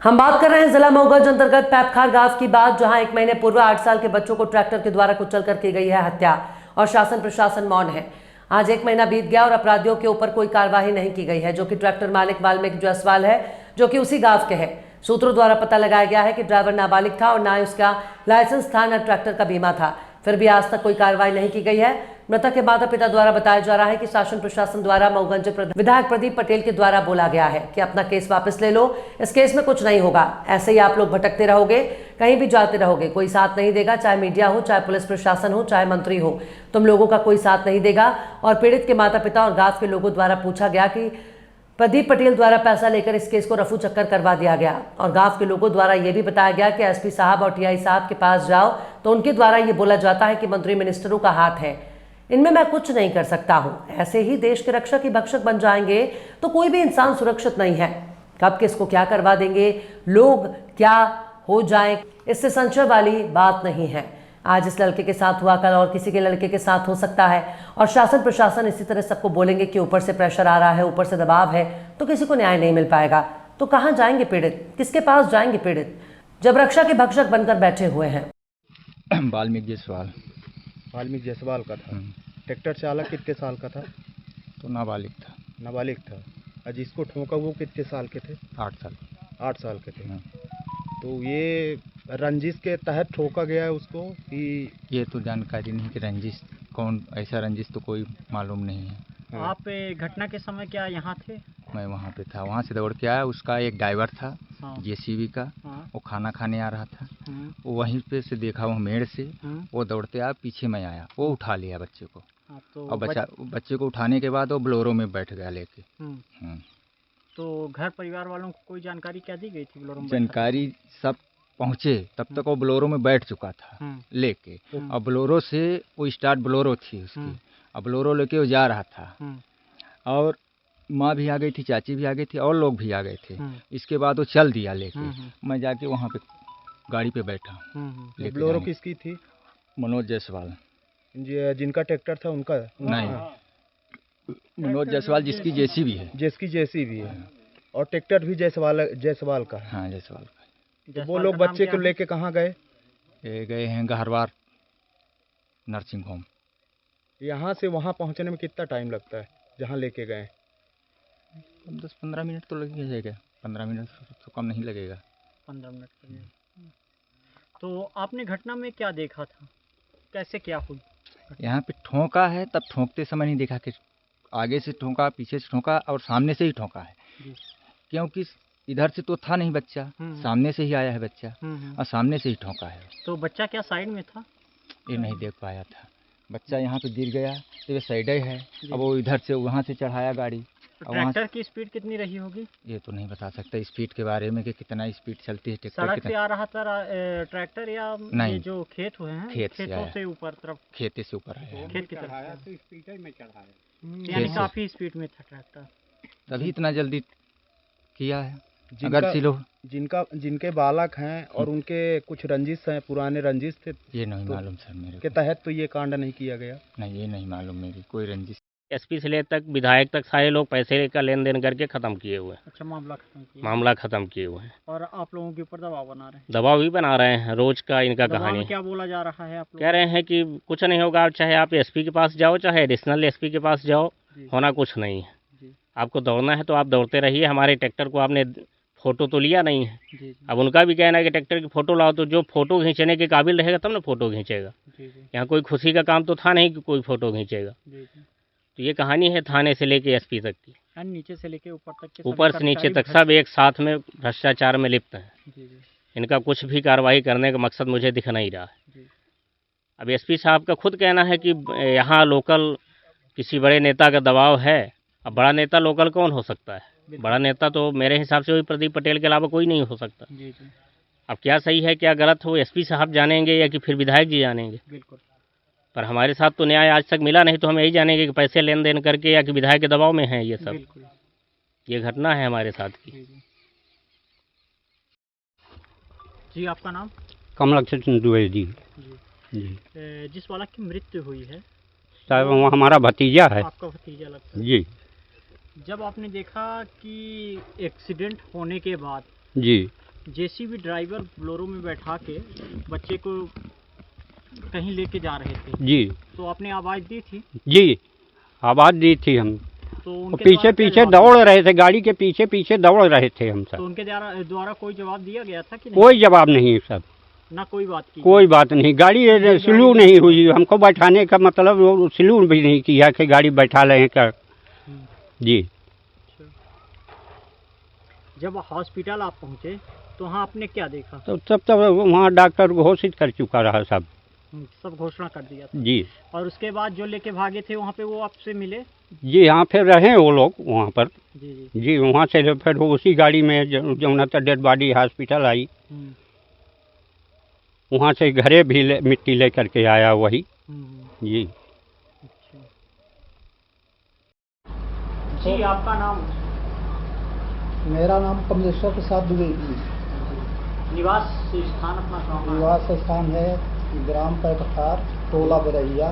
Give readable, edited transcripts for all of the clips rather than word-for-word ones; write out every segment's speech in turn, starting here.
हम बात कर रहे हैं जिला मऊगंज अंतर्गत पैपखार गांव की बात, जहां 1 महीने पूर्व 8 साल के बच्चों को ट्रैक्टर के द्वारा कुचल कर की गई है हत्या और शासन प्रशासन मौन है। आज 1 महीना बीत गया और अपराधियों के ऊपर कोई कार्रवाई नहीं की गई है, जो कि ट्रैक्टर मालिक वाल्मीकि जायसवाल है, जो कि उसी गांव के है। सूत्रों द्वारा पता लगाया गया है कि ड्राइवर नाबालिग था और ना ही उसका लाइसेंस था, न ट्रैक्टर का बीमा था। फिर भी आज तक कोई कार्रवाई नहीं की गई है। मृतक के माता पिता द्वारा बताया जा रहा है कि शासन प्रशासन द्वारा मऊगंज विधायक प्रदीप पटेल के द्वारा बोला गया है कि अपना केस वापस ले लो, इस केस में कुछ नहीं होगा, ऐसे ही आप लोग भटकते रहोगे, कहीं भी जाते रहोगे, कोई साथ नहीं देगा, चाहे मीडिया हो, चाहे पुलिस प्रशासन हो, चाहे मंत्री हो, तुम लोगों का कोई साथ नहीं देगा। और पीड़ित के माता पिता और गांव के लोगों द्वारा पूछा गया कि प्रदीप पटेल द्वारा पैसा लेकर इस केस को रफू चक्कर करवा दिया गया और गांव के लोगों द्वारा यह भी बताया गया कि एसपी साहब और टीआई साहब के पास जाओ तो उनके द्वारा ये बोला जाता है कि मंत्री मिनिस्टरों का हाथ है, इनमें मैं कुछ नहीं कर सकता हूं। ऐसे ही देश के रक्षक ही भक्षक बन जाएंगे तो कोई भी इंसान सुरक्षित नहीं है। कब किसको क्या करवा देंगे, लोग क्या हो जाए, इससे संशय वाली बात नहीं है। आज इस लड़के के साथ हुआ, कल और किसी के लड़के के साथ हो सकता है और शासन प्रशासन इसी तरह सबको बोलेंगे कि ऊपर से प्रेशर आ रहा है, ऊपर से दबाव है, तो किसी को न्याय नहीं मिल पाएगा। तो कहाँ जाएंगे पीड़ित, किसके पास जाएंगे पीड़ित, जब रक्षा के भक्षक बनकर बैठे हुए हैं। वाल्मीकि जायसवाल का था। ट्रैक्टर चालक कितने साल का था? तो नाबालिग था। नाबालिग था। और जिसको ठोका वो कितने साल के थे? 8 साल। 8 साल के थे। तो ये रंजिश के तहत ठोका गया है उसको कि? ये तो जानकारी नहीं कि रंजिश कौन, ऐसा रंजिश तो कोई मालूम नहीं है। आप घटना के समय क्या यहाँ थे? मैं वहाँ पे था, वहाँ से दौड़ के आया। उसका एक ड्राइवर था जेसीबी का, वो खाना खाने आ रहा था, वो वहीं पे से देखा, वो मेड़ से वो दौड़ते आया, पीछे मैं आया, वो उठा लिया बच्चे को। तो और बच्चे को उठाने के बाद वो बोलेरो में बैठ गया लेके। तो घर परिवार वालों को कोई जानकारी क्या दी गई थी? बोलेरो में जानकारी सब पहुँचे तब तक वो बोलेरो में बैठ चुका था लेके, और बोलेरो से वो स्टार्ट बोलेरो थी उसकी, अब बोलेरो लेके वो जा रहा था और माँ भी आ गई थी, चाची भी आ गई थी और लोग भी आ गए थे। इसके बाद वो चल दिया लेके। मैं जाके वहाँ पे गाड़ी पे बैठा। बोलेरो किसकी थी? मनोज जायसवाल। जिनका ट्रैक्टर था उनका? नहीं, मनोज जायसवाल जिसकी जेसीबी है। जिसकी जेसीबी है। और ट्रैक्टर भी जायसवाल का? हाँ, जायसवाल का। तो वो लोग बच्चे को लेके कहाँ गए? ये गए हैं गहरवार नर्सिंग होम। यहाँ से वहाँ पहुँचने में कितना टाइम लगता है जहाँ लेके गए? 10-15 मिनट तो लग जाएगा। 15 मिनट तो कम नहीं लगेगा। 15 मिनट लगेगा। तो आपने घटना में क्या देखा था, कैसे क्या हुई? यहाँ पे ठोका है, तब ठोकते समय नहीं देखा कि आगे से ठोका, पीछे से ठोका और सामने से ही ठोका है, क्योंकि इधर से तो था नहीं बच्चा, सामने से ही आया है बच्चा और सामने से ही ठोका है। तो बच्चा क्या साइड में था? ये नहीं देख पाया था। बच्चा यहाँ पे गिर गया तो ये साइड ही है। अब वो इधर से वहाँ से चढ़ाया गाड़ी। तो ट्रैक्टर की स्पीड कितनी रही होगी? ये तो नहीं बता सकता स्पीड के बारे में कि कितना स्पीड चलती है ट्रैक्टर। सड़क पे आ रहा था ट्रैक्टर या नहीं, ये जो खेत हुए हैं खेतों से ऊपर तरफ? खेते से ऊपर आया। खेत की तरफ तो स्पीड में चढ़ाया, यानी काफी स्पीड में था ट्रैक्टर, तभी इतना जल्दी किया है। अगर सिलो जिनके बालक हैं और उनके कुछ रंजिश हैं, पुराने रंजिश थे, ये नहीं मालूम सर मेरे के तहत तो ये कांड नहीं किया गया? नहीं, ये नहीं मालूम मेरी कोई रंजिश। एसपी से ले तक विधायक तक सारे लोग पैसे का लेन देन करके खत्म किए हुए हैं। अच्छा, मामला खत्म किए हुए हैं और आप लोगों के ऊपर दबाव बना रहे हैं? दबाव भी बना रहे हैं, रोज का इनका कहानी। क्या बोला जा रहा है? आप कह रहे हैं कि कुछ नहीं होगा, चाहे आप एसपी के पास जाओ, चाहे एडिशनल एसपी के पास जाओ, होना कुछ नहीं है। आपको दौड़ना है तो आप दौड़ते रहिए, हमारे ट्रैक्टर को आपने फोटो तो लिया नहीं है। अब उनका भी कहना है कि ट्रैक्टर की फोटो लाओ, तो जो फोटो खींचने के काबिल रहेगा तब ना फोटो खींचेगा। यहाँ कोई खुशी का काम तो था नहीं कि कोई फोटो खींचेगा। तो ये कहानी है थाने से लेके एसपी तक की, नीचे से लेके ऊपर तक, ऊपर से नीचे तक सब एक साथ में भ्रष्टाचार में लिप्त हैं। इनका कुछ भी कार्रवाई करने का मकसद मुझे दिख नहीं रहा है। अब एसपी साहब का खुद कहना है कि यहाँ लोकल किसी बड़े नेता का दबाव है। अब बड़ा नेता लोकल कौन हो सकता है? बड़ा नेता तो मेरे हिसाब से वही प्रदीप पटेल के अलावा कोई नहीं हो सकता। अब क्या सही है क्या गलत हो एसपी साहब जानेंगे या कि फिर विधायक जी जानेंगे। बिल्कुल। पर हमारे साथ तो न्याय आज तक मिला नहीं, तो हम यही जानेंगे कि पैसे लेन देन करके या कि विधायक के दबाव में है ये सब। ये घटना है हमारे साथ की। जी, आपका नाम? कमलक्षण द्विवेदी जी। जिस बालक की मृत्यु हुई है साहब वो हमारा भतीजा है। आपका भतीजा लगता है? जी। जब आपने देखा कि एक्सीडेंट होने के बाद जी जेसीबी ड्राइवर बोलेरो में बैठा के बच्चे को कहीं लेके जा रहे थे, जी तो आपने आवाज़ दी थी? जी आवाज़ दी थी हम। तो और उनके पीछे द्वारा क्या पीछे जवाब दौड़ रहे थे, गाड़ी के पीछे पीछे दौड़ रहे थे हम तो सब। उनके द्वारा कोई जवाब दिया गया था कि नहीं? कोई जवाब नहीं सब, ना कोई बात की? कोई बात नहीं। गाड़ी स्लो नहीं हुई, हमको बैठाने का मतलब वो स्लो भी नहीं किया कि गाड़ी बैठा लें कर। जी जब हॉस्पिटल आप पहुंचे तो वहाँ आपने क्या देखा? तो तब वहाँ डॉक्टर घोषित कर चुका रहा सब। सब घोषणा कर दिया था। जी और उसके बाद जो लेके भागे थे वहाँ पे वो आपसे मिले? जी हाँ, फिर रहे वो लोग वहाँ पर। जी जी। जी वहाँ से फिर वो उसी गाड़ी में जमुना तक डेड बॉडी हॉस्पिटल आई, वहाँ से घरे भी मिट्टी ले करके आया वही। जी अच्छा जी, आपका नाम? मेरा नाम कमलेश्वर प्रसाद द्विवेदी। निवास स्थान अपना कहाँ है? निवास स्थान है ग्राम पैटखार, टोला बरैया,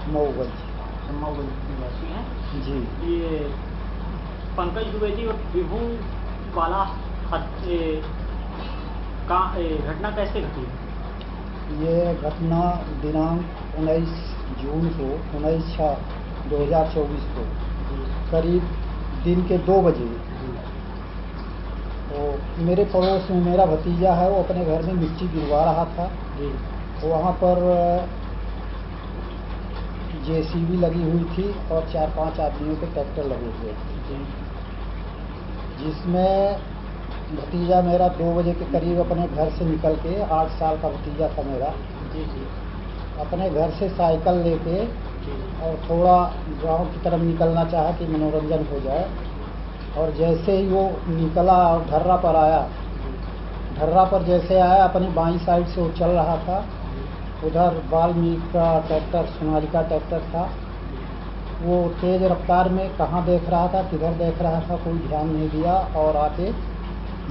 मऊगंज। निवासी हैं जी। ये पंकज द्विवेदी और विभू वाला घटना कैसे घटी? ये घटना दिनांक 19 जून को 19/6/2024 को करीब दिन के 2 बजे तो मेरे पड़ोस में मेरा भतीजा है, वो अपने घर में मिट्टी गिरवा रहा था। तो वहाँ पर जेसीबी लगी हुई थी और 4-5 आदमियों के ट्रैक्टर लगे हुए थे, जिसमें भतीजा मेरा 2 बजे के करीब अपने घर से निकल के, 8 साल का भतीजा था मेरा, अपने घर से साइकिल लेके और थोड़ा गांव की तरफ निकलना चाहा कि मनोरंजन हो जाए। और जैसे ही वो निकला और ढर्रा पर आया, ढर्रा पर जैसे आया अपनी बाईं साइड से वो चल रहा था, उधर वाल्मीकि का ट्रैक्टर, सोनालिका ट्रैक्टर था, वो तेज़ रफ्तार में कहाँ देख रहा था, किधर देख रहा था, कोई ध्यान नहीं दिया और आके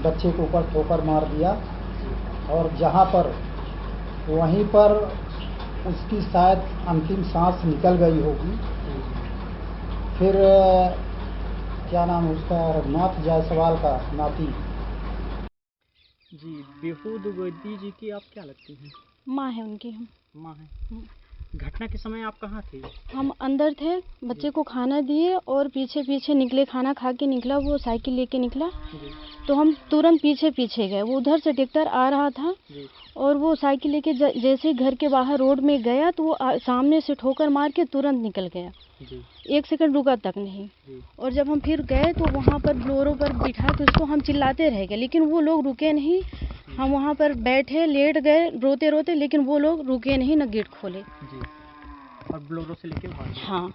बच्चे के ऊपर ठोकर मार दिया। और जहाँ पर वहीं पर उसकी शायद अंतिम सांस निकल गई होगी। फिर क्या नाम है उसका, रघुनाथ जायसवाल का नाती। जी, विभू द्विवेदी जी की आप क्या लगती हैं? माँ है उनकी। हम माँ है। घटना के समय आप कहाँ थे? हम अंदर थे, बच्चे को खाना दिए और पीछे पीछे निकले, खाना खा के निकला, वो साइकिल लेके निकला। तो हम तुरंत पीछे पीछे गए, वो उधर से ट्रैक्टर आ रहा था और वो साइकिल लेके जैसे घर के बाहर रोड में गया तो वो सामने से ठोकर मार के तुरंत निकल गया। 1 सेकंड रुका तक नहीं। और जब हम फिर गए तो वहाँ पर बोलेरो पर बिठा के उसको हम चिल्लाते रह गए, लेकिन वो लोग रुके नहीं। हम वहाँ पर बैठे, लेट गए रोते रोते, लेकिन वो लोग रुके नहीं, न गेट खोले। जी। और बोलेरो से लेके भागे? हाँ।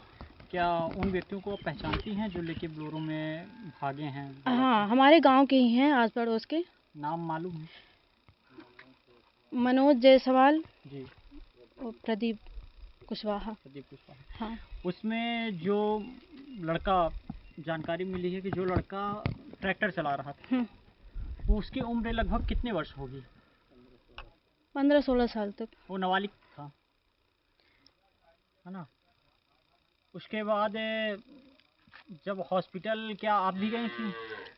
क्या उन व्यक्तियों को आप पहचानती हैं जो लेके बोलेरो में भागे हैं? हाँ, हमारे गांव के ही हैं, आस पड़ोस के। नाम मालूम है? मनोज जायसवाल जी। और प्रदीप कुशवाहा। प्रदीप कुशवाहा। हाँ। उसमें जो लड़का, जानकारी मिली है कि जो लड़का ट्रैक्टर चला रहा था, वो उसकी उम्र लगभग कितने वर्ष होगी? 15-16 साल तक। वो नाबालिग था, है ना? उसके बाद जब हॉस्पिटल, क्या आप भी गए थी?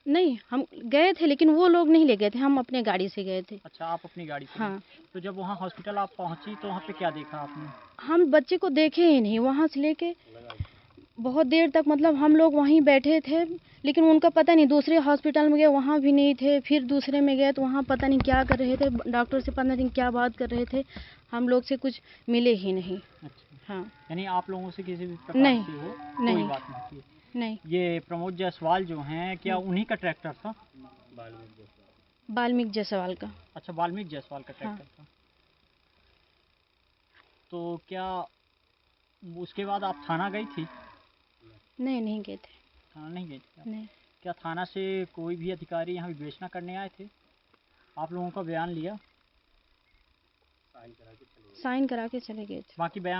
नहीं, हम गए थे लेकिन वो लोग नहीं ले गए थे, हम अपने गाड़ी से गए थे। अच्छा, आप अपनी गाड़ी से? हाँ। तो जब वहाँ हॉस्पिटल आप पहुँची तो वहाँ पे क्या देखा आपने? हम बच्चे को देखे ही नहीं, वहाँ से लेके बहुत देर तक, मतलब हम लोग वहीं बैठे थे, लेकिन उनका पता नहीं, दूसरे हॉस्पिटल में गए वहाँ भी नहीं थे, फिर दूसरे में गए तो वहाँ पता नहीं क्या कर रहे थे, डॉक्टर से पता नहीं क्या बात कर रहे थे, हम लोग से कुछ मिले ही नहीं। अच्छा। हाँ। यानी आप लोगों से किसी भी प्रकार नहीं, की हो नहीं, कोई बात नहीं थी? नहीं। ये प्रमोद जायसवाल जो हैं, क्या उन्हीं का ट्रैक्टर था? वाल्मीकि जायसवाल का। अच्छा, वाल्मीकि जायसवाल का ट्रैक्टर हाँ। था। तो क्या उसके बाद आप थाना गई थी? नहीं, नहीं गए थे। थाना नहीं गई थी आप? नहीं। क्या थाना से कोई भी अधिकारी यहाँ विवेचना करने आए थे? आप लोगों का बयान लिया? साइन करा के चले गए थे। बाकी बयान